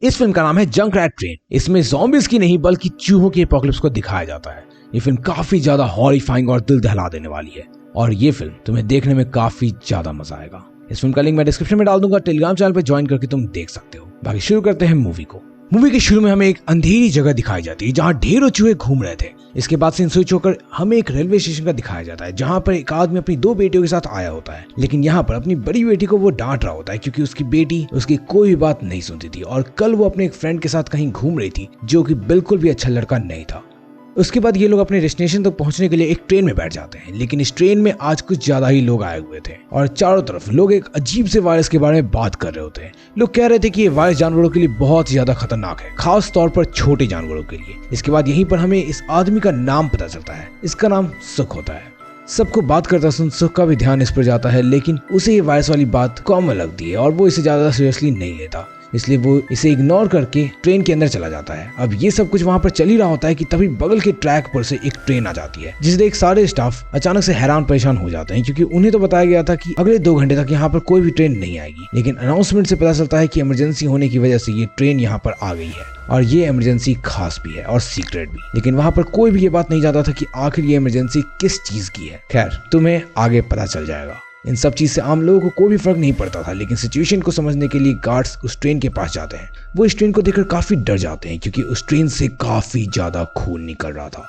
इस फिल्म का नाम है जंकरैट ट्रेन। इसमें ज़ॉम्बीज़ की नहीं बल्कि चूहों की एपोकलिप्स को दिखाया जाता है। ये फिल्म काफी ज्यादा हॉरिफाइंग और दिल दहला देने वाली है और ये फिल्म तुम्हें देखने में काफी ज्यादा मजा आएगा। इस फिल्म का लिंक मैं डिस्क्रिप्शन में डाल दूंगा, टेलीग्राम चैनल पे ज्वाइन करके तुम देख सकते हो। बाकी शुरू करते हैं मूवी को। मूवी के शुरू में हमें एक अंधेरी जगह दिखाई जाती है जहाँ ढेरों चूहे घूम रहे थे। इसके बाद सीन स्विच होकर हमें एक रेलवे स्टेशन का दिखाया जाता है जहाँ पर एक आदमी अपनी 2 बेटियों के साथ आया होता है, लेकिन यहाँ पर अपनी बड़ी बेटी को वो डांट रहा होता है क्योंकि उसकी बेटी उसकी कोई भी बात नहीं सुनती थी और कल वो अपने एक फ्रेंड के साथ कहीं घूम रही थी जो कि बिल्कुल भी अच्छा लड़का नहीं था। उसके बाद ये लोग अपने डेस्टिनेशन तक पहुंचने के लिए एक ट्रेन में बैठ जाते हैं, लेकिन इस ट्रेन में आज कुछ ज्यादा ही लोग आए हुए थे और चारों तरफ लोग एक अजीब से वायरस के बारे में बात कर रहे होते हैं। लोग कह रहे थे कि ये वायरस जानवरों के लिए बहुत ज्यादा खतरनाक है, खास तौर पर छोटे जानवरों के लिए। इसके बाद यहीं पर हमें इस आदमी का नाम पता चलता है। इसका नाम सुख होता है। सबको बात करता सुन सुख का भी ध्यान इस पर जाता है, लेकिन उसे ये वायरस वाली बात कॉमन लगती है और वो इसे ज्यादा सीरियसली नहीं लेता, इसलिए वो इसे इग्नोर करके ट्रेन के अंदर चला जाता है। अब ये सब कुछ वहाँ पर चल ही रहा होता है कि तभी बगल के ट्रैक पर से एक ट्रेन आ जाती है, जिसे देख सारे स्टाफ अचानक से हैरान परेशान हो जाते हैं क्योंकि उन्हें तो बताया गया था कि अगले 2 घंटे तक यहाँ पर कोई भी ट्रेन नहीं आएगी। लेकिन अनाउंसमेंट से पता चलता है कि इमरजेंसी होने की वजह से ये ट्रेन यहाँ पर आ गई है और ये इमरजेंसी खास भी है और सीक्रेट भी। लेकिन वहाँ पर कोई भी ये बात नहीं जानता था कि आखिर ये इमरजेंसी किस चीज की है। खैर, तुम्हें आगे पता चल जाएगा। इन सब चीज से आम लोगों को कोई भी फर्क नहीं पड़ता था, लेकिन सिचुएशन को समझने के लिए गार्ड्स उस ट्रेन के पास जाते हैं। वो इस ट्रेन को देखकर काफी डर जाते हैं क्योंकि उस ट्रेन से काफी ज्यादा खून निकल रहा था।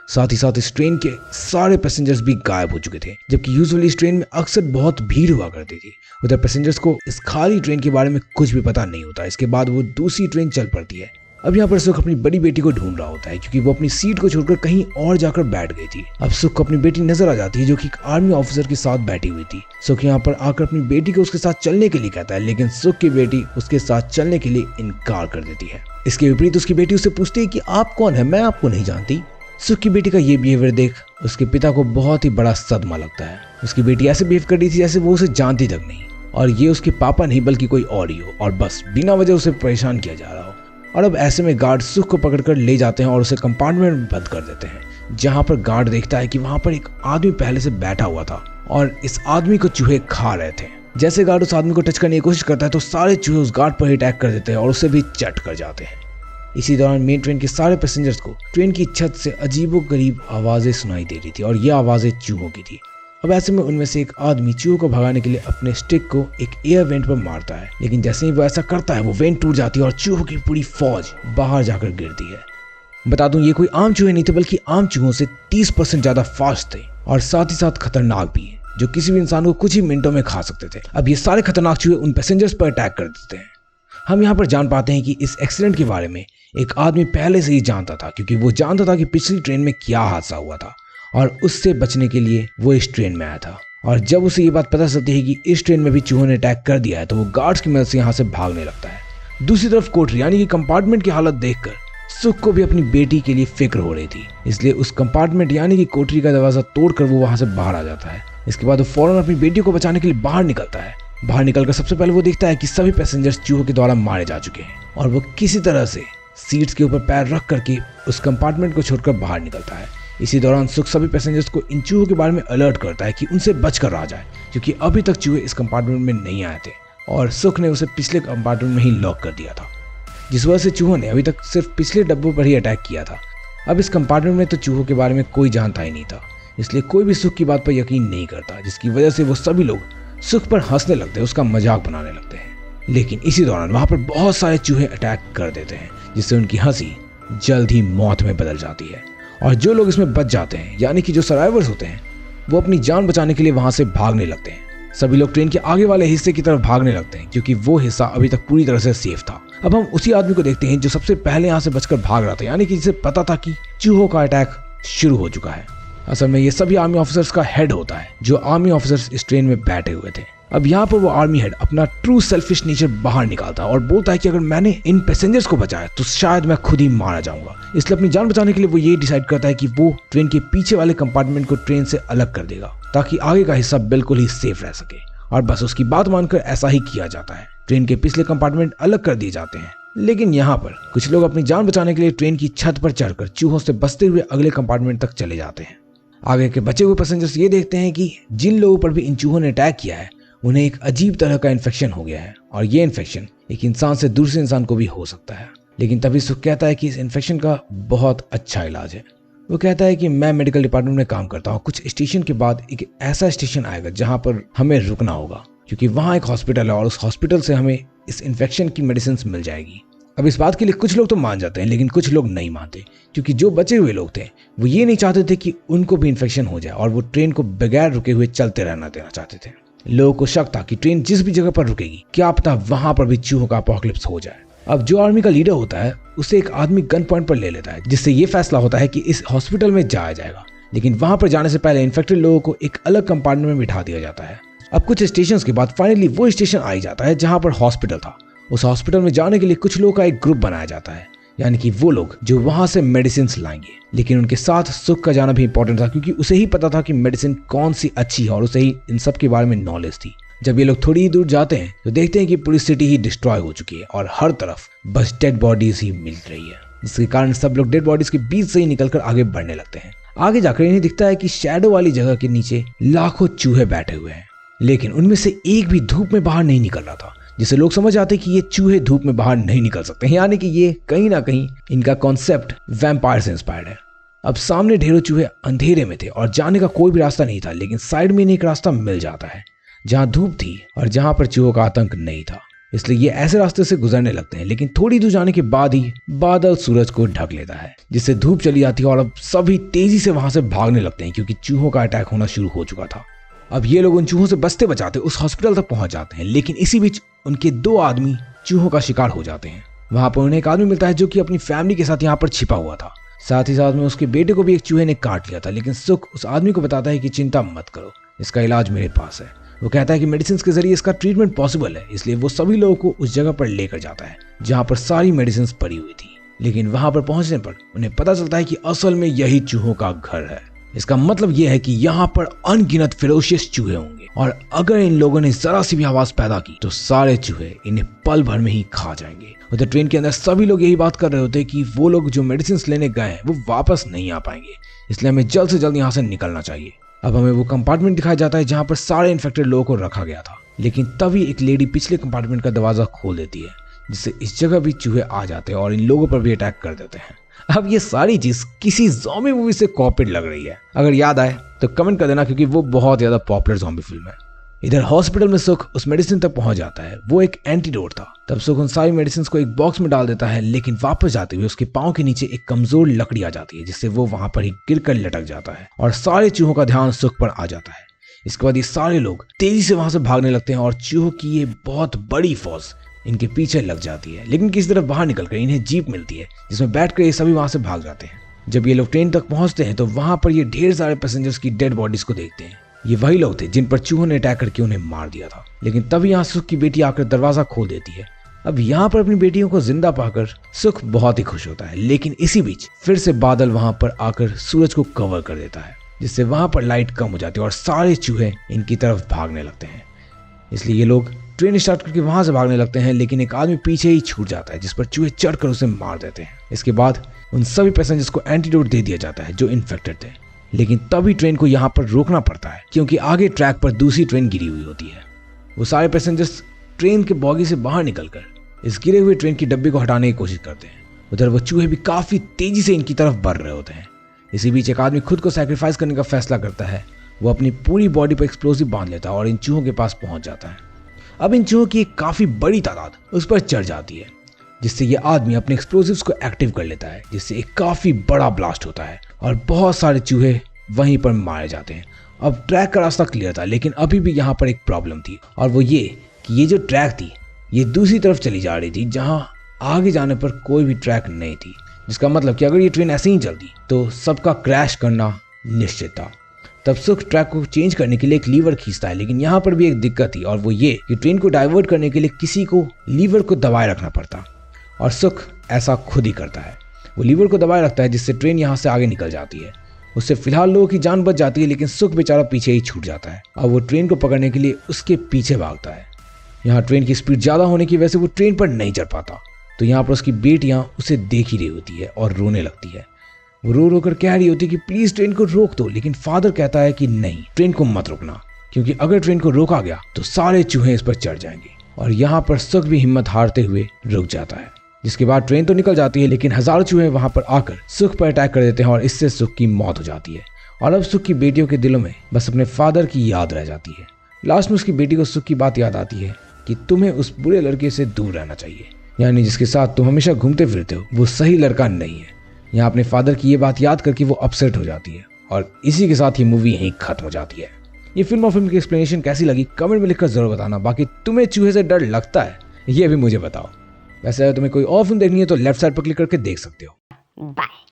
साथ ही साथ इस ट्रेन के सारे पैसेंजर्स भी गायब हो चुके थे, जबकि यूजुअली इस ट्रेन में अक्सर बहुत भीड़ हुआ करती थी। उधर पैसेंजर्स को इस खाली ट्रेन के बारे में कुछ भी पता नहीं होता। इसके बाद वो दूसरी ट्रेन चल पड़ती है। अब यहाँ पर सुख अपनी बड़ी बेटी को ढूंढ रहा होता है क्योंकि वो अपनी सीट को छोड़कर कहीं और जाकर बैठ गई थी। अब सुख को अपनी बेटी नजर आ जाती है जो कि एक आर्मी ऑफिसर के साथ बैठी हुई थी। सुख यहाँ पर आकर अपनी बेटी को उसके साथ चलने के लिए कहता है, लेकिन सुख की बेटी उसके साथ चलने के लिए इनकार कर देती है। इसके विपरीत उसकी बेटी उससे पूछती है कि आप कौन है, मैं आपको नहीं जानती। सुख की बेटी का ये बिहेवियर देख उसके पिता को बहुत ही बड़ा सदमा लगता है। उसकी बेटी ऐसे बिहेव कर रही थी जैसे वो उसे जानती तक नहीं और ये उसके पापा नहीं बल्कि कोई और ही हो और बस बिना वजह उसे परेशान किया जा रहा हो। और अब ऐसे में गार्ड सुख को पकड़कर ले जाते हैं और उसे कंपार्टमेंट में बंद कर देते हैं, जहां पर गार्ड देखता है कि वहां पर एक आदमी पहले से बैठा हुआ था और इस आदमी को चूहे खा रहे थे। जैसे गार्ड उस आदमी को टच करने की कोशिश करता है तो सारे चूहे उस गार्ड पर ही अटैक कर देते हैं और उसे भी चट कर जाते हैं। इसी दौरान मेन ट्रेन के सारे पैसेंजर्स को ट्रेन की छत से अजीबोगरीब आवाजें सुनाई दे रही थी और ये आवाजें चूहों की थी। अब ऐसे में उनमें से एक आदमी चूहों को भगाने के लिए अपने स्टिक को एक एयर वेंट पर मारता है, लेकिन जैसे ही वो ऐसा करता है वो वेंट टूट जाती है और चूहों की पूरी फौज बाहर जाकर गिरती है। बता दूं, ये कोई आम चूहे नहीं थे बल्कि आम चूहों से 30% ज्यादा फास्ट थे और साथ ही साथ खतरनाक भी है, जो किसी भी इंसान को कुछ ही मिनटों में खा सकते थे। अब ये सारे खतरनाक चूहे उन पैसेंजर्स पर अटैक कर देते हैं। हम यहाँ पर जान पाते हैं कि इस एक्सीडेंट के बारे में एक आदमी पहले से ही जानता था क्योंकि वो जानता था कि पिछली ट्रेन में क्या हादसा हुआ था और उससे बचने के लिए वो इस ट्रेन में आया था। और जब उसे ये बात पता चलती है कि इस ट्रेन में भी चूहों ने अटैक कर दिया है तो वो गार्ड्स की मदद से यहाँ से भागने लगता है। दूसरी तरफ कोठरी यानी कि कंपार्टमेंट की हालत देखकर सुख को भी अपनी बेटी के लिए फिक्र हो रही थी, इसलिए उस कंपार्टमेंट यानी कि कोठरी का दरवाजा तोड़कर वो वहां से बाहर आ जाता है। इसके बाद वो फौरन अपनी बेटी को बचाने के लिए बाहर निकलता है। बाहर निकलकर सबसे पहले वो देखता है कि सभी पैसेंजर्स चूहों के द्वारा मारे जा चुके हैं और वो किसी तरह से सीट्स के ऊपर पैर रख करके उस कंपार्टमेंट को छोड़कर बाहर निकलता है। इसी दौरान सुख सभी पैसेंजर्स को इन चूहों के बारे में अलर्ट करता है कि उनसे बचकर रहा जाए क्योंकि अभी तक चूहे इस कंपार्टमेंट में नहीं आए थे और सुख ने उसे पिछले कंपार्टमेंट में ही लॉक कर दिया था, जिस वजह से चूहों ने अभी तक सिर्फ पिछले डब्बों पर ही अटैक किया था। अब इस कंपार्टमेंट में तो चूहों के बारे में कोई जानता ही नहीं था, इसलिए कोई भी सुख की बात पर यकीन नहीं करता, जिसकी वजह से वो सभी लोग सुख पर हंसने लगते हैं, उसका मजाक बनाने लगते हैं। लेकिन इसी दौरान वहां पर बहुत सारे चूहे अटैक कर देते हैं जिससे उनकी हंसी जल्द ही मौत में बदल जाती है और जो लोग इसमें बच जाते हैं यानी कि जो सर्वाइवर्स होते हैं वो अपनी जान बचाने के लिए वहां से भागने लगते हैं। सभी लोग ट्रेन के आगे वाले हिस्से की तरफ भागने लगते हैं क्योंकि वो हिस्सा अभी तक पूरी तरह से सेफ था। अब हम उसी आदमी को देखते हैं जो सबसे पहले यहाँ से बचकर भाग रहा था, यानी कि जिसे पता था कि चूहों का अटैक शुरू हो चुका है। असल में ये सभी आर्मी ऑफिसर्स का हेड होता है, जो आर्मी ऑफिसर्स इस ट्रेन में बैठे हुए थे। अब यहाँ पर वो आर्मी हेड अपना ट्रू सेल्फिश नेचर बाहर निकालता है और बोलता है कि अगर मैंने इन पैसेंजर्स को बचाया तो शायद मैं खुद ही मारा जाऊंगा। इसलिए अपनी जान बचाने के लिए वो ये डिसाइड करता है कि वो ट्रेन के पीछे वाले कंपार्टमेंट को ट्रेन से अलग कर देगा ताकि आगे का हिस्सा बिल्कुल ही सेफ रह सके। और बस उसकी बात मानकर ऐसा ही किया जाता है। ट्रेन के पिछले कंपार्टमेंट अलग कर दिए जाते हैं, लेकिन यहाँ पर कुछ लोग अपनी जान बचाने के लिए ट्रेन की छत पर चढ़कर चूहों से बचते हुए अगले कंपार्टमेंट तक चले जाते हैं। आगे के बचे हुए पैसेंजर्स ये देखते हैं कि जिन लोगों पर भी इन चूहों ने अटैक किया है उन्हें एक अजीब तरह का इन्फेक्शन हो गया है और ये इन्फेक्शन एक इंसान से दूसरे इंसान को भी हो सकता है। लेकिन तभी सुख कहता है कि इस इन्फेक्शन का बहुत अच्छा इलाज है। वो कहता है कि मैं मेडिकल डिपार्टमेंट में काम करता हूँ, कुछ स्टेशन के बाद एक ऐसा स्टेशन आएगा जहाँ पर हमें रुकना होगा, क्योंकि वहाँ एक हॉस्पिटल है और उस हॉस्पिटल से हमें इस इन्फेक्शन की मेडिसिन मिल जाएगी। अब इस बात के लिए कुछ लोग तो मान जाते हैं, लेकिन कुछ लोग नहीं मानते, क्योंकि जो बचे हुए लोग थे वो ये नहीं चाहते थे कि उनको भी इन्फेक्शन हो जाए और वो ट्रेन को बगैर रुके हुए चलते रहना देना चाहते थे। लोगों को शक था कि ट्रेन जिस भी जगह पर रुकेगी क्या पता वहां पर भी चूहों का अपोकलिप्स हो जाए। अब जो आर्मी का लीडर होता है उसे एक आदमी गन पॉइंट पर ले लेता है, जिससे ये फैसला होता है कि इस हॉस्पिटल में जाया जाएगा। लेकिन वहां पर जाने से पहले इन्फेक्टेड लोगों को एक अलग कंपार्टमेंट में बिठा दिया जाता है। अब कुछ स्टेशन के बाद फाइनली वो स्टेशन आ जाता है जहां पर हॉस्पिटल था। उस हॉस्पिटल में जाने के लिए कुछ लोगों का एक ग्रुप बनाया जाता है, यानी कि वो लोग जो वहां से मेडिसिन लाएंगे। लेकिन उनके साथ सुख का जाना भी इंपॉर्टेंट था, क्योंकि उसे ही पता था कि मेडिसिन कौन सी अच्छी है और उसे ही इन सब के बारे में नॉलेज थी। जब ये लोग थोड़ी ही दूर जाते हैं तो देखते हैं कि पूरी सिटी ही डिस्ट्रॉय हो चुकी है और हर तरफ बस डेड बॉडीज ही मिल रही है, जिसके कारण सब लोग डेड बॉडीज के बीच से ही निकलकर आगे बढ़ने लगते हैं। आगे जाकर इन्हें दिखता है कि शैडो वाली जगह के नीचे लाखों चूहे बैठे हुए हैं, लेकिन उनमें से एक भी धूप में बाहर नहीं निकल रहा था, जिससे लोग समझ आते कि ये चूहे धूप में बाहर नहीं निकल सकते हैं, यानी कि ये कहीं ना कहीं इनका कॉन्सेप्ट वैम्पायर से इंस्पायर्ड है। अब सामने ढेरों चूहे अंधेरे में थे और जाने का कोई भी रास्ता नहीं था, लेकिन साइड में इन्हें एक रास्ता मिल जाता है जहां धूप थी और जहां पर चूहों का आतंक नहीं था। इसलिए ये ऐसे रास्ते से गुजरने लगते हैं, लेकिन थोड़ी दूर जाने के बाद ही बादल सूरज को ढक लेता है, जिससे धूप चली जाती है और अब सभी तेजी से वहां से भागने लगते हैं, क्योंकि चूहों का अटैक होना शुरू हो चुका था। अब ये लोग उन चूहों से बचते बचाते उस हॉस्पिटल तक पहुंच जाते हैं, लेकिन इसी बीच उनके 2 आदमी चूहों का शिकार हो जाते हैं। वहां पर उन्हें एक आदमी मिलता है जो कि अपनी फैमिली के साथ यहाँ पर छिपा हुआ था। साथ ही साथ में उसके बेटे को भी एक चूहे ने काट लिया था, लेकिन सुख उस आदमी को बताता है कि चिंता मत करो, इसका इलाज मेरे पास है। वो कहता है कि मेडिसिन के जरिए इसका ट्रीटमेंट पॉसिबल है, इसलिए वो सभी लोगों को उस जगह पर लेकर जाता है जहाँ पर सारी मेडिसिन पड़ी हुई थी। लेकिन वहां पर पहुंचने पर उन्हें पता चलता है कि असल में यही चूहों का घर है। इसका मतलब यह है कि यहाँ पर अनगिनत फेरोशियस चूहे होंगे और अगर इन लोगों ने जरा सी भी आवाज पैदा की तो सारे चूहे इन्हें पल भर में ही खा जाएंगे। उधर ट्रेन के अंदर सभी लोग यही बात कर रहे होते कि वो लोग जो मेडिसिन लेने गए हैं वो वापस नहीं आ पाएंगे, इसलिए हमें जल्द से जल्द यहाँ से निकलना चाहिए। अब हमें वो कंपार्टमेंट दिखाया जाता है जहाँ पर सारे इन्फेक्टेड लोगों को रखा गया था, लेकिन तभी एक लेडी पिछले कंपार्टमेंट का दरवाजा खोल देती है, जिससे इस जगह भी चूहे आ जाते हैं और इन लोगों पर भी अटैक कर देते हैं। अब ये सारी चीज किसी ज़ॉम्बी मूवी से कॉपीड लग रही है। अगर याद आए तो कमेंट कर देना, क्योंकि वो बहुत ज्यादा पॉपुलर ज़ॉम्बी फिल्म है। इधर हॉस्पिटल में सुख उस मेडिसिन तक पहुंच जाता है, वो एक एंटीडोट था। तब सुख उन सारी मेडिसिन को एक बॉक्स में डाल देता है, लेकिन वापस जाते हुए उसके पांव के नीचे एक कमजोर लकड़ी आ जाती है, जिससे वो वहां पर ही गिरकर लटक जाता है और सारे चूहों का ध्यान सुख पर आ जाता है। इसके बाद ये सारे लोग तेजी से वहां से भागने लगते हैं और चूहों की ये बहुत बड़ी फौज इनके पीछे लग जाती है। लेकिन किसी तरह बाहर निकलकर इन्हें जीप मिलती है, जिसमें बैठकर ये सभी वहां से भाग जाते हैं। जब ये लोग ट्रेन तक पहुंचते हैं तो वहां पर ये ढेर सारे पैसेंजर्स की डेड बॉडीज को देखते हैं। ये वही लोग थे जिन पर चूहों ने अटैक करके उन्हें मार दिया था। लेकिन तभी यहाँ सुख की बेटी आकर दरवाजा खोल देती है। अब यहाँ पर अपनी बेटियों को जिंदा पाकर सुख बहुत ही खुश होता है, लेकिन इसी बीच फिर से बादल वहां पर आकर सूरज को कवर कर देता है, जिससे वहां पर लाइट कम हो जाती है और सारे चूहे इनकी तरफ भागने लगते हैं। इसलिए ये लोग ट्रेन स्टार्ट करके वहां से भागने लगते हैं, लेकिन एक आदमी पीछे ही छूट जाता है, जिस पर चूहे चढ़कर उसे मार देते हैं। इसके बाद उन सभी पैसेंजर्स को एंटीडोट दे दिया जाता है जो इन्फेक्टेड थे। लेकिन तभी ट्रेन को यहाँ पर रोकना पड़ता है, क्योंकि आगे ट्रैक पर दूसरी ट्रेन गिरी हुई होती है। वो सारे पैसेंजर्स ट्रेन के बॉगी से बाहर निकलकर इस गिरे हुए ट्रेन की डब्बे को हटाने की कोशिश करते हैं। उधर वो चूहे भी काफी तेजी से इनकी तरफ बढ़ रहे होते हैं। इसी बीच एक आदमी खुद को सैक्रिफाइस करने का फैसला करता है। वो अपनी पूरी बॉडी पर एक्सप्लोसिव बांध लेता है और इन चूहों के पास पहुंच जाता है। अब इन चूहों की एक काफी बड़ी तादाद उस पर चढ़ जाती है, जिससे ये आदमी अपने एक्सप्लोसिव्स को एक्टिव कर लेता है, जिससे एक काफी बड़ा ब्लास्ट होता है और बहुत सारे चूहे वहीं पर मारे जाते हैं। अब ट्रैक का रास्ता क्लियर था, लेकिन अभी भी यहाँ पर एक प्रॉब्लम थी, और वो ये कि ये जो ट्रैक थी ये दूसरी तरफ चली जा रही थी, जहाँ आगे जाने पर कोई भी ट्रैक नहीं थी। जिसका मतलब कि अगर ये ट्रेन ऐसे ही चलती तो सबका क्रैश करना निश्चित था। तब सुख ट्रैक को चेंज करने के लिए एक लीवर खींचता है, लेकिन यहाँ पर भी एक दिक्कत थी, और वो ये कि ट्रेन को डाइवर्ट करने के लिए किसी को लीवर को दबाए रखना पड़ता, और सुख ऐसा खुद ही करता है। वो लीवर को दबाए रखता है, जिससे ट्रेन यहाँ से आगे निकल जाती है। उससे फिलहाल लोगों की जान बच जाती है, लेकिन सुख बेचारा पीछे ही छूट जाता है और वो ट्रेन को पकड़ने के लिए उसके पीछे भागता है। यहाँ ट्रेन की स्पीड ज्यादा होने की वजह से वो ट्रेन पर नहीं चढ़ पाता, तो यहाँ पर उसकी बेटियां उसे देख ही रही होती है और रोने लगती है। वो रो रो कर कह रही होती है कि प्लीज ट्रेन को रोक दो, लेकिन फादर कहता है कि नहीं, ट्रेन को मत रोकना, क्योंकि अगर ट्रेन को रोका गया तो सारे चूहे इस पर चढ़ जाएंगे। और यहाँ पर सुख भी हिम्मत हारते हुए रुक जाता है, जिसके बाद ट्रेन तो निकल जाती है, लेकिन हजारों चूहे वहां पर आकर सुख पर अटैक कर देते हैं और इससे सुख की मौत हो जाती है। और अब सुख की बेटियों के दिलों में बस अपने फादर की याद रह जाती है। लास्ट में उसकी बेटी को सुख की बात याद आती है कि तुम्हें उस बुरे लड़के से दूर रहना चाहिए, यानी जिसके साथ तुम हमेशा घूमते फिरते हो वो सही लड़का नहीं है। यहाँ अपने फादर की ये बात याद करके वो अपसेट हो जाती है और इसी के साथ ये मूवी यहीं खत्म हो जाती है। ये फिल्म और फिल्म की एक्सप्लेनेशन कैसी लगी कमेंट में लिखकर जरूर बताना। बाकी तुम्हें चूहे से डर लगता है ये भी मुझे बताओ। वैसे अगर तुम्हें कोई और फिल्म देखनी है तो लेफ्ट साइड पर क्लिक करके देख सकते हो। बाय।